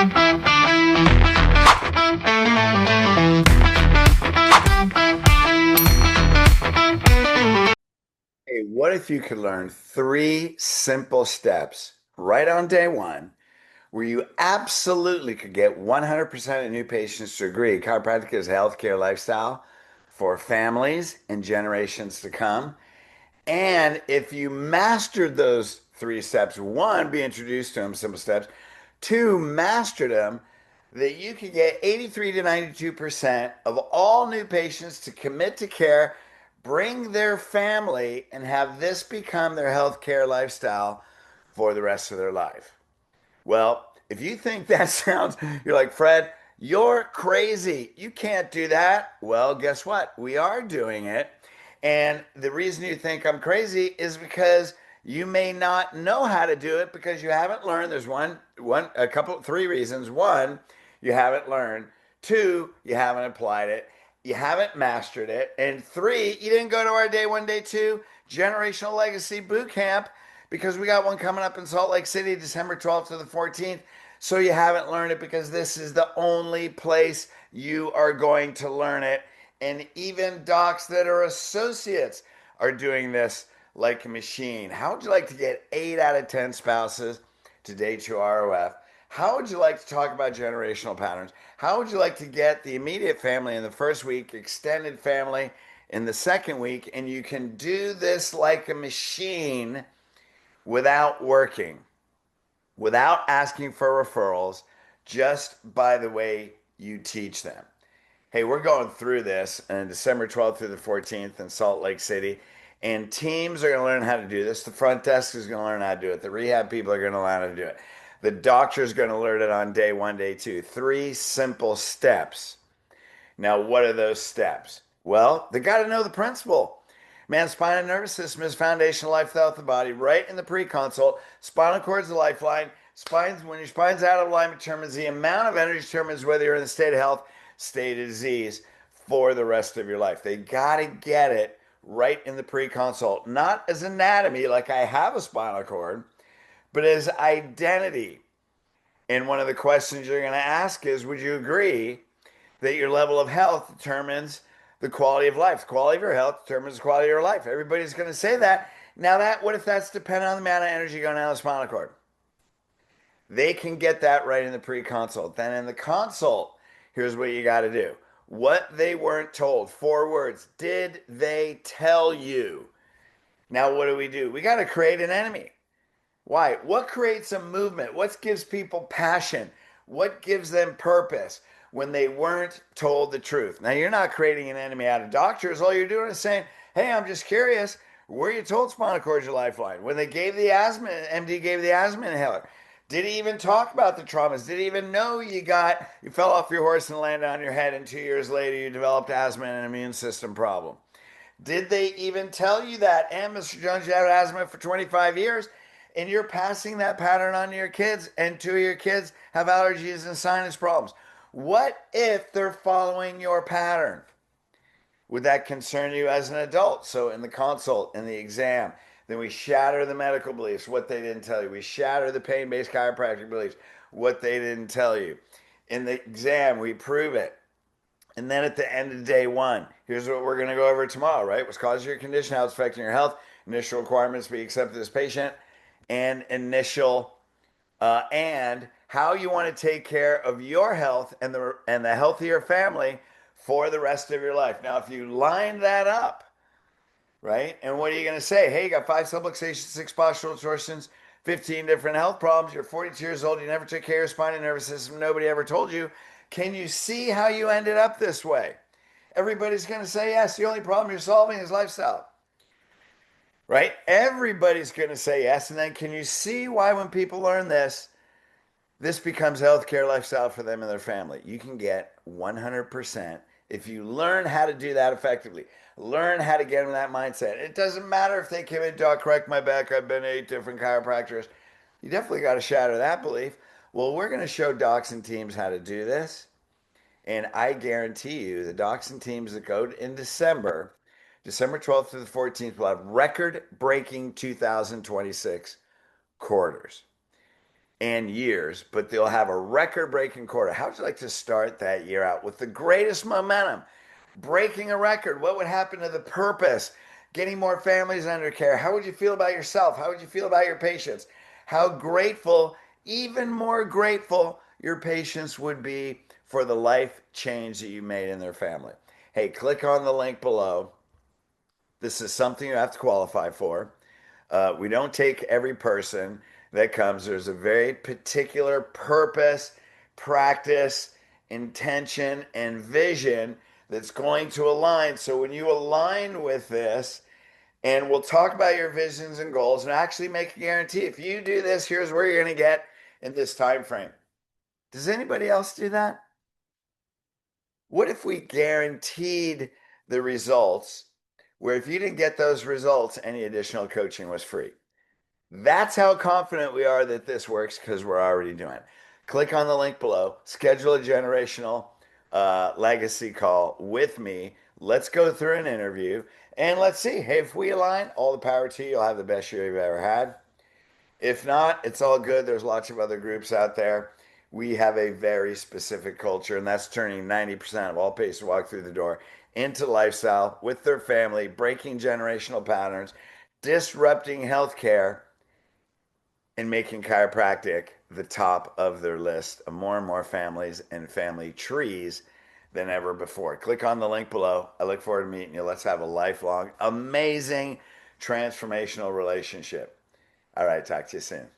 Hey, what if you could learn three simple steps right on day one where you absolutely could get 100% of new patients to agree chiropractic is a healthcare lifestyle for families and generations to come? And if you mastered those three steps, one, be introduced to them, simple steps, two, mastered them, that you could get 83 to 92% of all new patients to commit to care, bring their family, and have this become their healthcare lifestyle for the rest of their life. Well, if you think that sounds, you're like, Fred, you're crazy. You can't do that. Well, guess what? We are doing it. And the reason you think I'm crazy is because you may not know how to do it because you haven't learned. There's a couple, three reasons. One, you haven't learned. Two, you haven't applied it. You haven't mastered it. And three, you didn't go to our day one, day two generational legacy boot camp because we got one coming up in Salt Lake City, December 12th to the 14th. So you haven't learned it because this is the only place you are going to learn it. And even docs that are associates are doing this like a machine. How would you like to get 8 out of 10 spouses to date your ROF? How would you like to talk about generational patterns? How would you like to get the immediate family in the first week, extended family in the second week? And you can do this like a machine without working, without asking for referrals, just by the way you teach them. Hey, we're going through this on December 12th through the 14th in Salt Lake City, and teams are going to learn how to do this. The front desk is going to learn how to do it. The rehab people are going to learn how to do it. The doctor is going to learn it on day one, day two. Three simple steps. Now, what are those steps? Well, they got to know the principle. Man, spine and nervous system is foundational life, health of the body. Right in the pre-consult, spinal cord is the lifeline. When your spine's out of alignment, determines the amount of energy, determines whether you're in a state of health, state of disease for the rest of your life. They got to get it right in the pre-consult, not as anatomy, like I have a spinal cord, but as identity. And one of the questions you're going to ask is, would you agree that your level of health determines the quality of life? The quality of your health determines the quality of your life. Everybody's going to say that. Now, what if that's dependent on the amount of energy going down the spinal cord? They can get that right in the pre-consult. Then in the consult, here's what you got to do. What they weren't told. 4 words. Did they tell you? Now, what do? We got to create an enemy. Why? What creates a movement? What gives people passion? What gives them purpose when they weren't told the truth? Now, you're not creating an enemy out of doctors. All you're doing is saying, hey, I'm just curious. Were you told spinal cord's your lifeline? When they gave the asthma, MD gave the asthma inhaler, did he even talk about the traumas? Did he even know you fell off your horse and landed on your head, and 2 years later you developed asthma and an immune system problem? Did they even tell you that? And Mr. Jones, you had asthma for 25 years, and you're passing that pattern on to your kids, and 2 of your kids have allergies and sinus problems. What if they're following your pattern? Would that concern you as an adult? So in the consult, in the exam, then we shatter the medical beliefs, what they didn't tell you. We shatter the pain-based chiropractic beliefs, what they didn't tell you. In the exam, we prove it. And then at the end of day one, here's what we're going to go over tomorrow, right? What's causing your condition, how it's affecting your health, initial requirements to be accepted as patient, and and how you want to take care of your health and the healthier family for the rest of your life. Now, if you line that up, right, and what are you going to say? Hey, you got 5 subluxations, 6 postural torsions, 15 different health problems. You're 42 years old. You never took care of your spine and nervous system. Nobody ever told you. Can you see how you ended up this way? Everybody's going to say yes. The only problem you're solving is lifestyle. Right? Everybody's going to say yes. And then can you see why when people learn this, this becomes healthcare lifestyle for them and their family? You can get 100% if you learn how to do that effectively. Learn how to get in that mindset. It doesn't matter if they come in, doc, correct my back. I've been 8 different chiropractors. You definitely got to shatter that belief. Well, we're going to show docs and teams how to do this. And I guarantee you, the docs and teams that go in December 12th to the 14th, will have record-breaking 2026 quarters. and years, but they'll have a record-breaking quarter. How would you like to start that year out with the greatest momentum? Breaking a record. What would happen to the purpose? Getting more families under care. How would you feel about yourself? How would you feel about your patients? How grateful, even more grateful, your patients would be for the life change that you made in their family. Hey, click on the link below. This is something you have to qualify for. We don't take every person that comes. There's a very particular purpose, practice, intention, and vision that's going to align. So when you align with this, and we'll talk about your visions and goals and actually make a guarantee. If you do this, here's where you're going to get in this time frame. Does anybody else do that? What if we guaranteed the results where if you didn't get those results, any additional coaching was free? That's how confident we are that this works because we're already doing it. Click on the link below, schedule a generational legacy call with me. Let's go through an interview and let's see. Hey, if we align, all the power to you. You'll have the best year you've ever had. If not, it's all good. There's lots of other groups out there. We have a very specific culture, and that's turning 90% of all patients who walk through the door into lifestyle with their family, breaking generational patterns, disrupting healthcare, and making chiropractic the top of their list of more and more families and family trees than ever before. Click on the link below. I look forward to meeting you. Let's have a lifelong, amazing, transformational relationship. All right, talk to you soon.